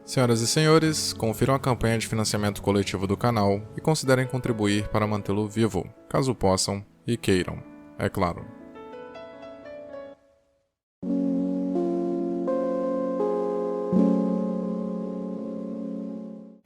Senhoras e senhores, confiram a campanha de financiamento coletivo do canal e considerem contribuir para mantê-lo vivo, caso possam e queiram, é claro.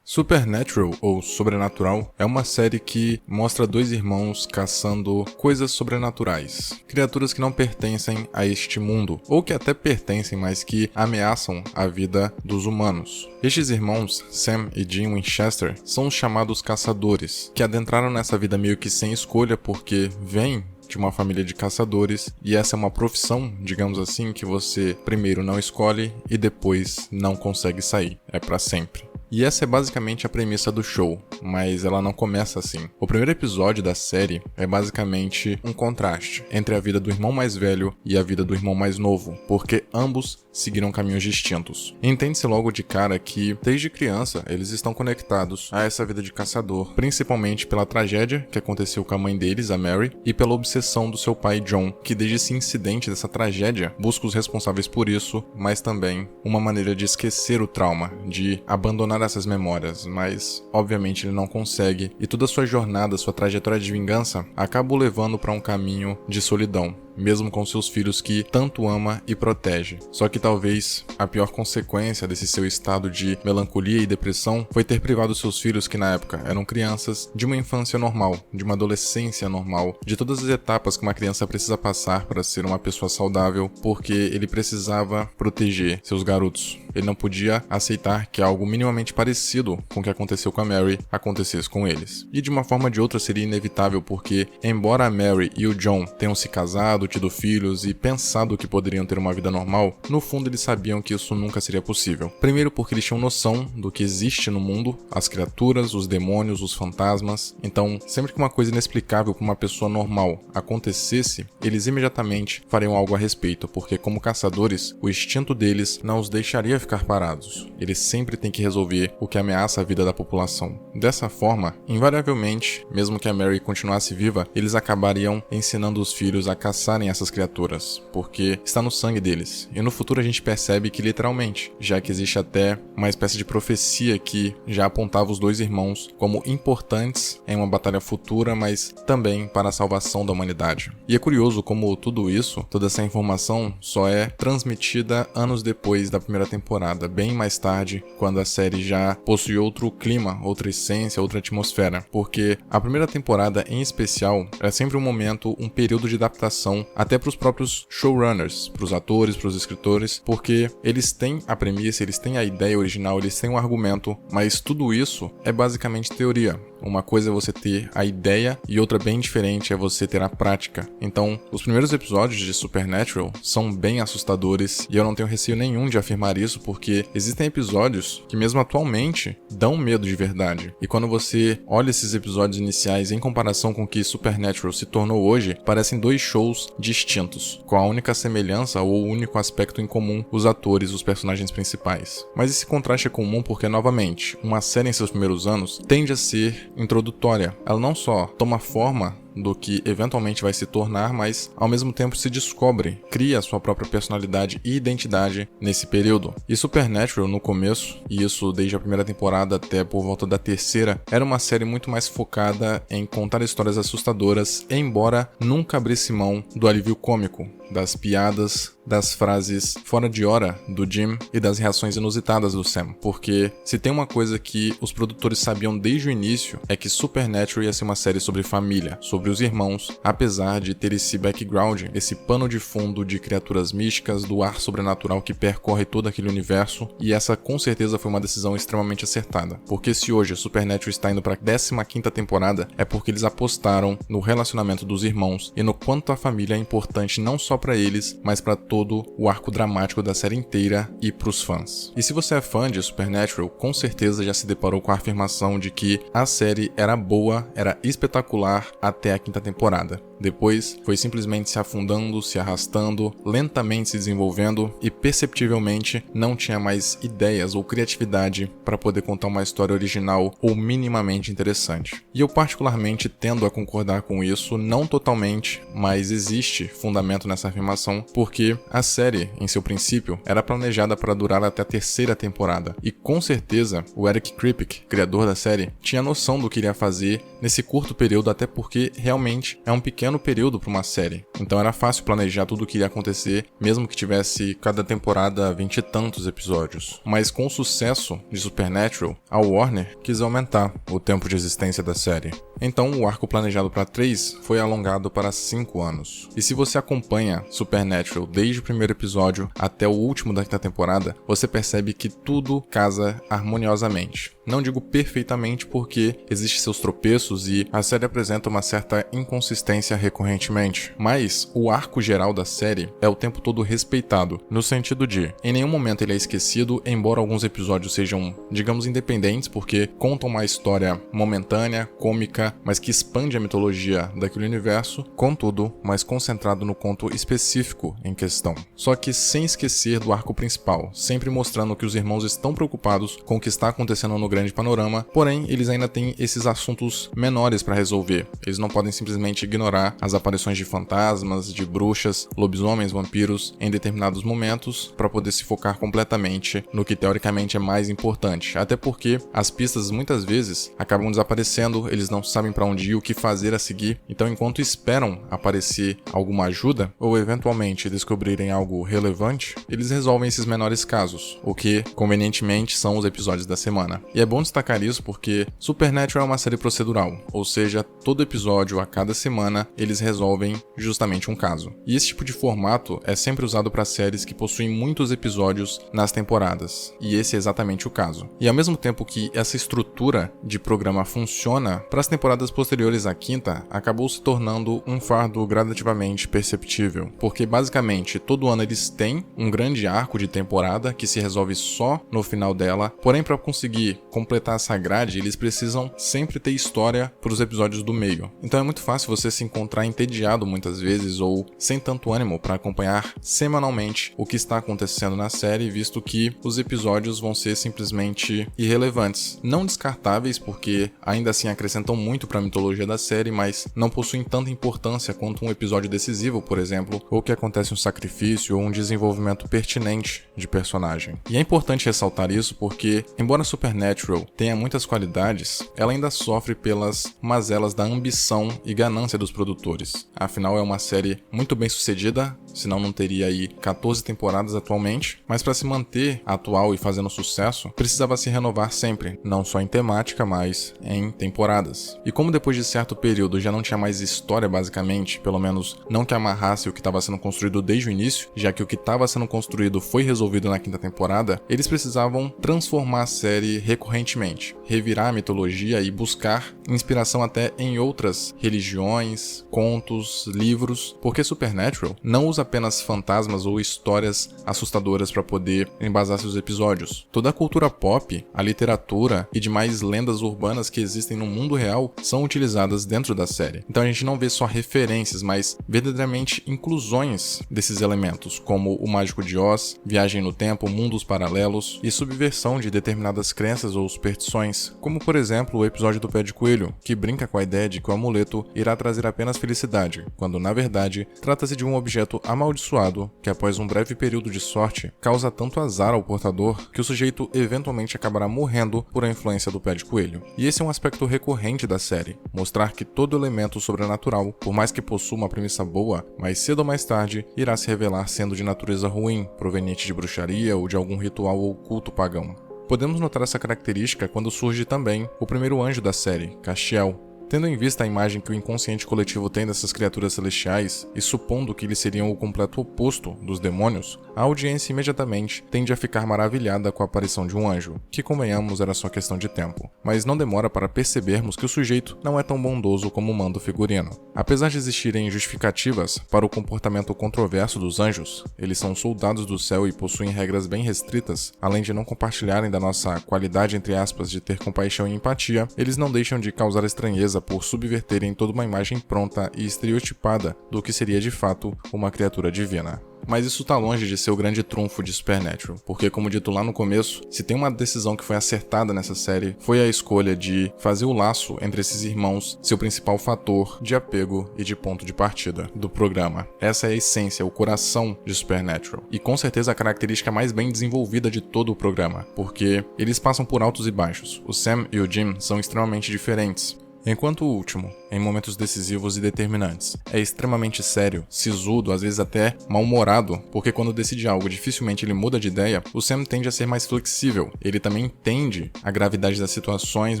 Supernatural, ou Sobrenatural, é uma série que mostra dois irmãos caçando coisas sobrenaturais, criaturas que não pertencem a este mundo, ou que até pertencem, mas que ameaçam a vida dos humanos. Estes irmãos, Sam e Jim Winchester, são os chamados caçadores, que adentraram nessa vida meio que sem escolha porque vêm de uma família de caçadores, e essa é uma profissão, digamos assim, que você primeiro não escolhe e depois não consegue sair, é pra sempre. E essa é basicamente a premissa do show, mas ela não começa assim. O primeiro episódio da série é basicamente um contraste entre a vida do irmão mais velho e a vida do irmão mais novo, porque ambos seguiram caminhos distintos. Entende-se logo de cara que, desde criança, eles estão conectados a essa vida de caçador, principalmente pela tragédia que aconteceu com a mãe deles, a Mary, e pela obsessão do seu pai John, que desde esse incidente, dessa tragédia, busca os responsáveis por isso, mas também uma maneira de esquecer o trauma, de abandonar essas memórias, mas obviamente ele não consegue, e toda a sua jornada, sua trajetória de vingança acaba o levando para um caminho de solidão, mesmo com seus filhos que tanto ama e protege. Só que talvez a pior consequência desse seu estado de melancolia e depressão foi ter privado seus filhos, que na época eram crianças, de uma infância normal, de uma adolescência normal, de todas as etapas que uma criança precisa passar para ser uma pessoa saudável, porque ele precisava proteger seus garotos. Ele não podia aceitar que algo minimamente parecido com o que aconteceu com a Mary acontecesse com eles. E de uma forma ou de outra seria inevitável, porque embora a Mary e o John tenham se casado, tido filhos e pensado que poderiam ter uma vida normal, no fundo eles sabiam que isso nunca seria possível. Primeiro porque eles tinham noção do que existe no mundo, as criaturas, os demônios, os fantasmas. Então, sempre que uma coisa inexplicável para uma pessoa normal acontecesse, eles imediatamente fariam algo a respeito, porque como caçadores, o instinto deles não os deixaria ficar parados. Eles sempre têm que resolver o que ameaça a vida da população. Dessa forma, invariavelmente, mesmo que a Mary continuasse viva, eles acabariam ensinando os filhos a caçarem essas criaturas, porque está no sangue deles. E no futuro a gente percebe que literalmente, já que existe até uma espécie de profecia que já apontava os dois irmãos como importantes em uma batalha futura, mas também para a salvação da humanidade. E é curioso como tudo isso, toda essa informação só é transmitida anos depois da primeira temporada, bem mais tarde, quando a série já possui outro clima, outra essência, outra atmosfera, porque a primeira temporada em especial é sempre um momento, um período de adaptação até para os próprios showrunners, para os atores, para os escritores, porque eles têm a premissa, eles têm a ideia original, eles têm um argumento, mas tudo isso é basicamente teoria. Uma coisa é você ter a ideia e outra bem diferente é você ter a prática. Então, os primeiros episódios de Supernatural são bem assustadores e eu não tenho receio nenhum de afirmar isso, porque existem episódios que mesmo atualmente dão medo de verdade. E quando você olha esses episódios iniciais em comparação com o que Supernatural se tornou hoje, parecem dois shows distintos, com a única semelhança ou o único aspecto em comum, os atores, os personagens principais. Mas esse contraste é comum porque, novamente, uma série em seus primeiros anos tende a ser introdutória. Ela não só toma forma do que eventualmente vai se tornar, mas ao mesmo tempo se descobre, cria a sua própria personalidade e identidade nesse período. E Supernatural no começo, e isso desde a primeira temporada até por volta da terceira, era uma série muito mais focada em contar histórias assustadoras, embora nunca abrisse mão do alívio cômico, das piadas, das frases fora de hora do Jim e das reações inusitadas do Sam, porque se tem uma coisa que os produtores sabiam desde o início é que Supernatural ia ser uma série sobre família, sobre os irmãos, apesar de ter esse background, esse pano de fundo de criaturas místicas, do ar sobrenatural que percorre todo aquele universo, e essa com certeza foi uma decisão extremamente acertada, porque se hoje Supernatural está indo para a 15ª temporada, é porque eles apostaram no relacionamento dos irmãos e no quanto a família é importante não só para eles, mas para todo o arco dramático da série inteira e pros fãs. E se você é fã de Supernatural, com certeza já se deparou com a afirmação de que a série era boa, era espetacular até a 5ª temporada. Depois, foi simplesmente se afundando, se arrastando, lentamente se desenvolvendo e perceptivelmente não tinha mais ideias ou criatividade para poder contar uma história original ou minimamente interessante. E eu particularmente tendo a concordar com isso, não totalmente, mas existe fundamento nessa afirmação, porque a série, em seu princípio, era planejada para durar até a 3ª temporada, e com certeza o Eric Kripke, criador da série, tinha noção do que iria fazer nesse curto período, até porque realmente é um pequeno período para uma série. Então era fácil planejar tudo o que iria acontecer, mesmo que tivesse cada temporada 20 e tantos episódios. Mas com o sucesso de Supernatural, a Warner quis aumentar o tempo de existência da série. Então o arco planejado para 3 foi alongado para 5 anos. E se você acompanha Supernatural desde o primeiro episódio até o último da 5ª temporada, você percebe que tudo casa harmoniosamente. Não digo perfeitamente porque existem seus tropeços e a série apresenta uma certa inconsistência recorrentemente, mas o arco geral da série é o tempo todo respeitado, no sentido de, em nenhum momento ele é esquecido, embora alguns episódios sejam, digamos, independentes, porque contam uma história momentânea, cômica, mas que expande a mitologia daquele universo, contudo, mais concentrado no conto específico em questão. Só que sem esquecer do arco principal, sempre mostrando que os irmãos estão preocupados com o que está acontecendo no grande panorama, porém eles ainda têm esses assuntos menores para resolver. Eles não podem simplesmente ignorar as aparições de fantasmas, de bruxas, lobisomens, vampiros em determinados momentos para poder se focar completamente no que teoricamente é mais importante. Até porque as pistas muitas vezes acabam desaparecendo, eles não sabem para onde ir, o que fazer a seguir. Então, enquanto esperam aparecer alguma ajuda ou eventualmente descobrirem algo relevante, eles resolvem esses menores casos, o que convenientemente são os episódios da semana. E é bom destacar isso porque Supernatural é uma série procedural, ou seja, todo episódio a cada semana eles resolvem justamente um caso. E esse tipo de formato é sempre usado para séries que possuem muitos episódios nas temporadas, e esse é exatamente o caso. E ao mesmo tempo que essa estrutura de programa funciona, para as temporadas posteriores à 5ª, acabou se tornando um fardo gradativamente perceptível, porque basicamente todo ano eles têm um grande arco de temporada que se resolve só no final dela, porém para conseguir completar essa grade, eles precisam sempre ter história para os episódios do meio. Então é muito fácil você se encontrar entediado muitas vezes ou sem tanto ânimo para acompanhar semanalmente o que está acontecendo na série, visto que os episódios vão ser simplesmente irrelevantes. Não descartáveis, porque ainda assim acrescentam muito para a mitologia da série, mas não possuem tanta importância quanto um episódio decisivo, por exemplo, ou que acontece um sacrifício ou um desenvolvimento pertinente de personagem. E é importante ressaltar isso porque, embora Supernatural tenha muitas qualidades, ela ainda sofre pelas mazelas da ambição e ganância dos produtores. Afinal, é uma série muito bem sucedida, senão não teria aí 14 temporadas atualmente, mas para se manter atual e fazendo sucesso, precisava se renovar sempre, não só em temática, mas em temporadas. E como depois de certo período já não tinha mais história basicamente, pelo menos não que amarrasse o que estava sendo construído desde o início, já que o que estava sendo construído foi resolvido na 5ª temporada, eles precisavam transformar a série recorrentemente, revirar a mitologia e buscar inspiração até em outras religiões, contos, livros, porque Supernatural não usa apenas fantasmas ou histórias assustadoras para poder embasar seus episódios. Toda a cultura pop, a literatura e demais lendas urbanas que existem no mundo real são utilizadas dentro da série. Então a gente não vê só referências, mas verdadeiramente inclusões desses elementos, como o Mágico de Oz, viagem no tempo, mundos paralelos e subversão de determinadas crenças ou superstições, como por exemplo o episódio do Pé de Coelho, que brinca com a ideia de que o amuleto irá trazer apenas felicidade, quando na verdade trata-se de um objeto amaldiçoado que após um breve período de sorte causa tanto azar ao portador que o sujeito eventualmente acabará morrendo por a influência do Pé de Coelho. E esse é um aspecto recorrente da série, mostrar que todo elemento sobrenatural, por mais que possua uma premissa boa, mais cedo ou mais tarde irá se revelar sendo de natureza ruim, proveniente de bruxaria ou de algum ritual ou culto pagão. Podemos notar essa característica quando surge também o primeiro anjo da série, Castiel. Tendo em vista a imagem que o inconsciente coletivo tem dessas criaturas celestiais, e supondo que eles seriam o completo oposto dos demônios, a audiência imediatamente tende a ficar maravilhada com a aparição de um anjo, que convenhamos era só questão de tempo, mas não demora para percebermos que o sujeito não é tão bondoso como manda o figurino. Apesar de existirem justificativas para o comportamento controverso dos anjos, eles são soldados do céu e possuem regras bem restritas, além de não compartilharem da nossa qualidade entre aspas de ter compaixão e empatia, eles não deixam de causar estranheza preza por subverterem toda uma imagem pronta e estereotipada do que seria de fato uma criatura divina. Mas isso tá longe de ser o grande trunfo de Supernatural, porque como dito lá no começo, se tem uma decisão que foi acertada nessa série, foi a escolha de fazer o laço entre esses irmãos ser o principal fator de apego e de ponto de partida do programa. Essa é a essência, o coração de Supernatural. E com certeza a característica mais bem desenvolvida de todo o programa, porque eles passam por altos e baixos. O Sam e o Jim são extremamente diferentes. Enquanto o último, em momentos decisivos e determinantes, é extremamente sério, sisudo, às vezes até mal-humorado, porque quando decide algo dificilmente ele muda de ideia, o Sam tende a ser mais flexível. Ele também entende a gravidade das situações,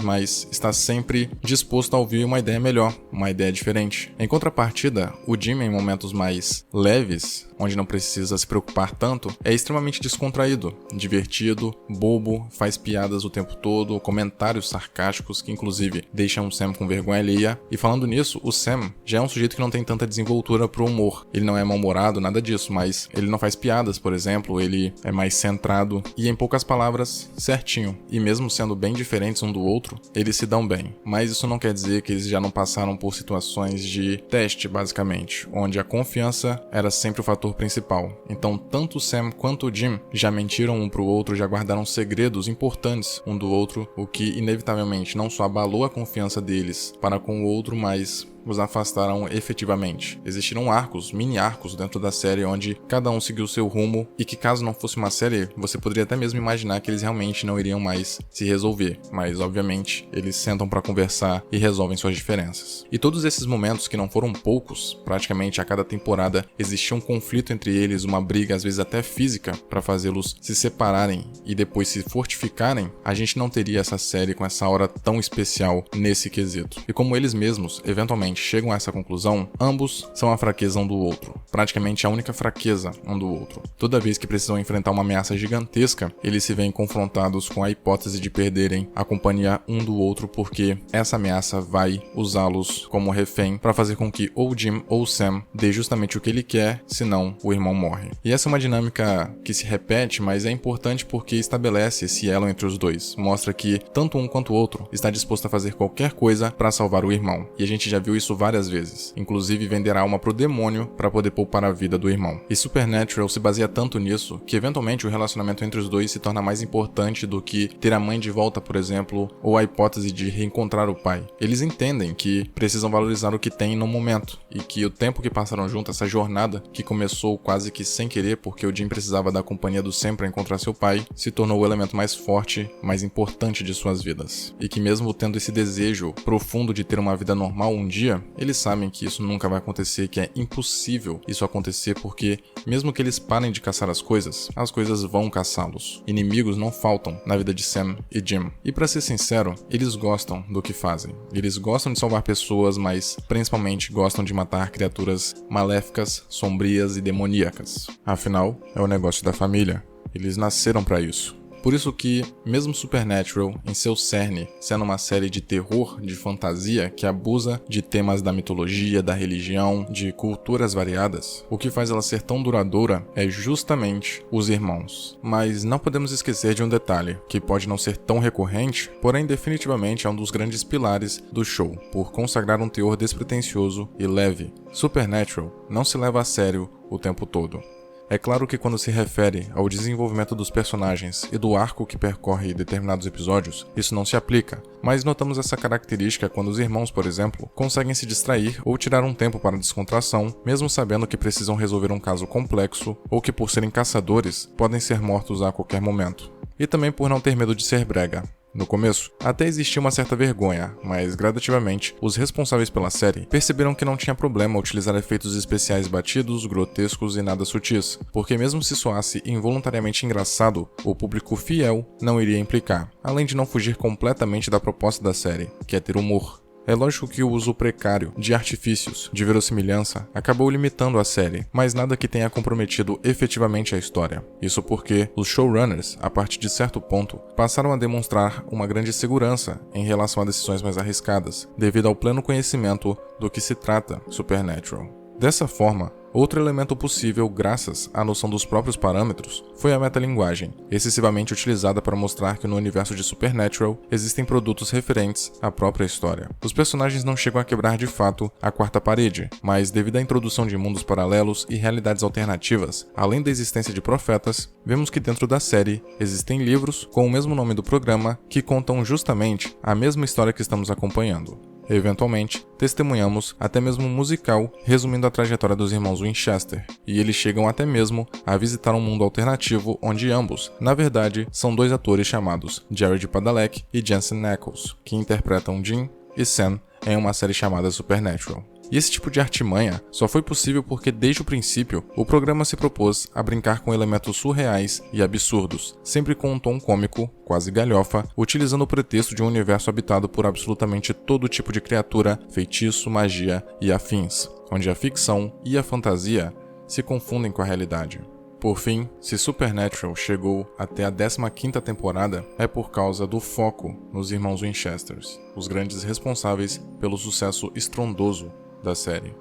mas está sempre disposto a ouvir uma ideia melhor, uma ideia diferente. Em contrapartida, o Jim, em momentos mais leves, onde não precisa se preocupar tanto, é extremamente descontraído, divertido, bobo, faz piadas o tempo todo, comentários sarcásticos que inclusive deixam o Sam com vergonha alheia. E falando nisso, o Sam já é um sujeito que não tem tanta desenvoltura pro humor. Ele não é mal-humorado, nada disso, mas ele não faz piadas, por exemplo, ele é mais centrado e, em poucas palavras, certinho. E mesmo sendo bem diferentes um do outro, eles se dão bem. Mas isso não quer dizer que eles já não passaram por situações de teste, basicamente, onde a confiança era sempre o fator principal. Então, tanto o Sam quanto o Jim já mentiram um pro outro, já guardaram segredos importantes um do outro, o que inevitavelmente não só abalou a confiança deles para com o outro, mas os afastaram efetivamente. Existiram arcos, mini arcos dentro da série onde cada um seguiu seu rumo e que, caso não fosse uma série, você poderia até mesmo imaginar que eles realmente não iriam mais se resolver, mas obviamente eles sentam para conversar e resolvem suas diferenças. E todos esses momentos, que não foram poucos, praticamente a cada temporada existia um conflito entre eles, uma briga às vezes até física para fazê-los se separarem e depois se fortificarem, a gente não teria essa série com essa hora tão especial nesse quesito. E como eles mesmos eventualmente chegam a essa conclusão, ambos são a fraqueza um do outro, praticamente a única fraqueza um do outro. Toda vez que precisam enfrentar uma ameaça gigantesca, eles se veem confrontados com a hipótese de perderem a companhia um do outro, porque essa ameaça vai usá-los como refém para fazer com que ou Jim ou Sam dê justamente o que ele quer, senão o irmão morre. E essa é uma dinâmica que se repete, mas é importante porque estabelece esse elo entre os dois, mostra que tanto um quanto o outro está disposto a fazer qualquer coisa para salvar o irmão. E a gente já viu isso várias vezes, inclusive vender a alma pro demônio para poder poupar a vida do irmão. E Supernatural se baseia tanto nisso que eventualmente o relacionamento entre os dois se torna mais importante do que ter a mãe de volta, por exemplo, ou a hipótese de reencontrar o pai. Eles entendem que precisam valorizar o que têm no momento e que o tempo que passaram junto, essa jornada que começou quase que sem querer porque o Jim precisava da companhia do Sam para encontrar seu pai, se tornou o elemento mais forte, mais importante de suas vidas. E que mesmo tendo esse desejo profundo de ter uma vida normal um dia, eles sabem que isso nunca vai acontecer, que é impossível isso acontecer porque, mesmo que eles parem de caçar as coisas vão caçá-los. Inimigos não faltam na vida de Sam e Jim. E pra ser sincero, eles gostam do que fazem. Eles gostam de salvar pessoas, mas principalmente gostam de matar criaturas maléficas, sombrias e demoníacas. Afinal, é o negócio da família. Eles nasceram pra isso. Por isso que, mesmo Supernatural, em seu cerne, sendo uma série de terror, de fantasia, que abusa de temas da mitologia, da religião, de culturas variadas, o que faz ela ser tão duradoura é justamente os irmãos. Mas não podemos esquecer de um detalhe, que pode não ser tão recorrente, porém definitivamente é um dos grandes pilares do show, por consagrar um teor despretensioso e leve. Supernatural não se leva a sério o tempo todo. É claro que quando se refere ao desenvolvimento dos personagens e do arco que percorre determinados episódios, isso não se aplica, mas notamos essa característica quando os irmãos, por exemplo, conseguem se distrair ou tirar um tempo para descontração, mesmo sabendo que precisam resolver um caso complexo ou que, por serem caçadores, podem ser mortos a qualquer momento. E também por não ter medo de ser brega. No começo, até existia uma certa vergonha, mas gradativamente, os responsáveis pela série perceberam que não tinha problema utilizar efeitos especiais batidos, grotescos e nada sutis, porque mesmo se soasse involuntariamente engraçado, o público fiel não iria implicar, além de não fugir completamente da proposta da série, que é ter humor. É lógico que o uso precário de artifícios de verossimilhança acabou limitando a série, mas nada que tenha comprometido efetivamente a história. Isso porque os showrunners, a partir de certo ponto, passaram a demonstrar uma grande segurança em relação a decisões mais arriscadas, devido ao pleno conhecimento do que se trata Supernatural. Dessa forma, Outro elemento possível, graças à noção dos próprios parâmetros, foi a metalinguagem, excessivamente utilizada para mostrar que no universo de Supernatural existem produtos referentes à própria história. Os personagens não chegam a quebrar de fato a quarta parede, mas devido à introdução de mundos paralelos e realidades alternativas, além da existência de profetas, vemos que dentro da série existem livros com o mesmo nome do programa que contam justamente a mesma história que estamos acompanhando. Eventualmente, testemunhamos até mesmo um musical resumindo a trajetória dos irmãos Winchester, e eles chegam até mesmo a visitar um mundo alternativo onde ambos, na verdade, são dois atores chamados Jared Padalecki e Jensen Ackles, que interpretam Jim e Sam em uma série chamada Supernatural. E esse tipo de artimanha só foi possível porque desde o princípio o programa se propôs a brincar com elementos surreais e absurdos, sempre com um tom cômico, quase galhofa, utilizando o pretexto de um universo habitado por absolutamente todo tipo de criatura, feitiço, magia e afins, onde a ficção e a fantasia se confundem com a realidade. Por fim, se Supernatural chegou até a 15ª temporada, é por causa do foco nos irmãos Winchesters, os grandes responsáveis pelo sucesso estrondoso da série.